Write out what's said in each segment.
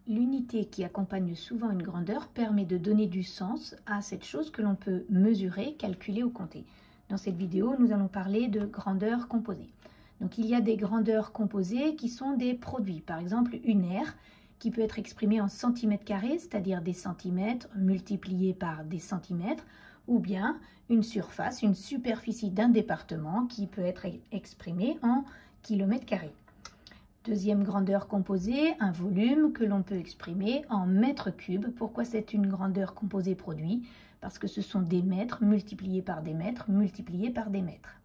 L'unité qui accompagne souvent une grandeur permet de donner du sens à cette chose que l'on peut mesurer, calculer ou compter. Dans cette vidéo, nous allons parler de grandeur composée. Donc il y a des grandeurs composées qui sont des produits. Par exemple, une aire qui peut être exprimée en centimètres carrés, c'est-à-dire des centimètres multipliés par des centimètres, ou bien une surface, une superficie d'un département qui peut être exprimée en kilomètres carrés. Deuxième grandeur composée, un volume que l'on peut exprimer en mètres cubes. Pourquoi c'est une grandeur composée produit? Parce que ce sont des mètres multipliés par des mètres multipliés par des mètres.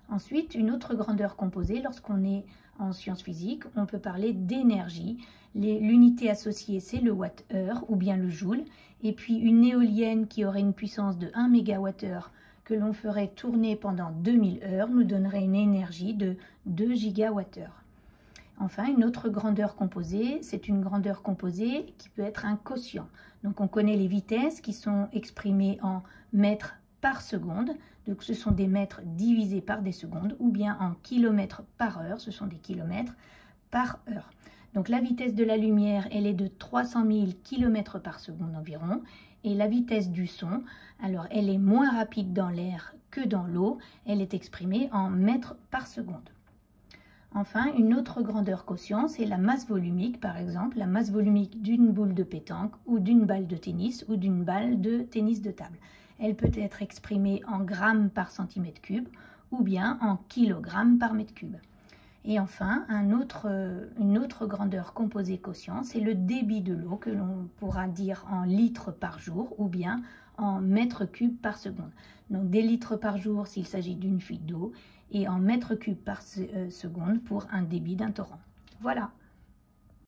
Ensuite, une autre grandeur composée, lorsqu'on est en sciences physiques, on peut parler d'énergie. L'unité associée, c'est le watt-heure ou bien le joule. Et puis une éolienne qui aurait une puissance de 1 MWh que l'on ferait tourner pendant 2000 heures nous donnerait une énergie de 2 GWh. Enfin, une autre grandeur composée, c'est une grandeur composée qui peut être un quotient. Donc on connaît les vitesses qui sont exprimées en mètres par seconde. Donc ce sont des mètres divisés par des secondes, ou bien en kilomètres par heure, ce sont des kilomètres par heure. Donc la vitesse de la lumière, elle est de 300 000 km par seconde environ. Et la vitesse du son, alors elle est moins rapide dans l'air que dans l'eau, elle est exprimée en mètres par seconde. Enfin, une autre grandeur quotient, c'est la masse volumique, par exemple, la masse volumique d'une boule de pétanque ou d'une balle de tennis ou d'une balle de tennis de table. Elle peut être exprimée en grammes par centimètre cube ou bien en kilogrammes par mètre cube. Et enfin, une autre grandeur composée quotient, c'est le débit de l'eau que l'on pourra dire en litres par jour ou bien en mètres cubes par seconde. Donc des litres par jour s'il s'agit d'une fuite d'eau et en mètres cubes par seconde pour un débit d'un torrent. Voilà.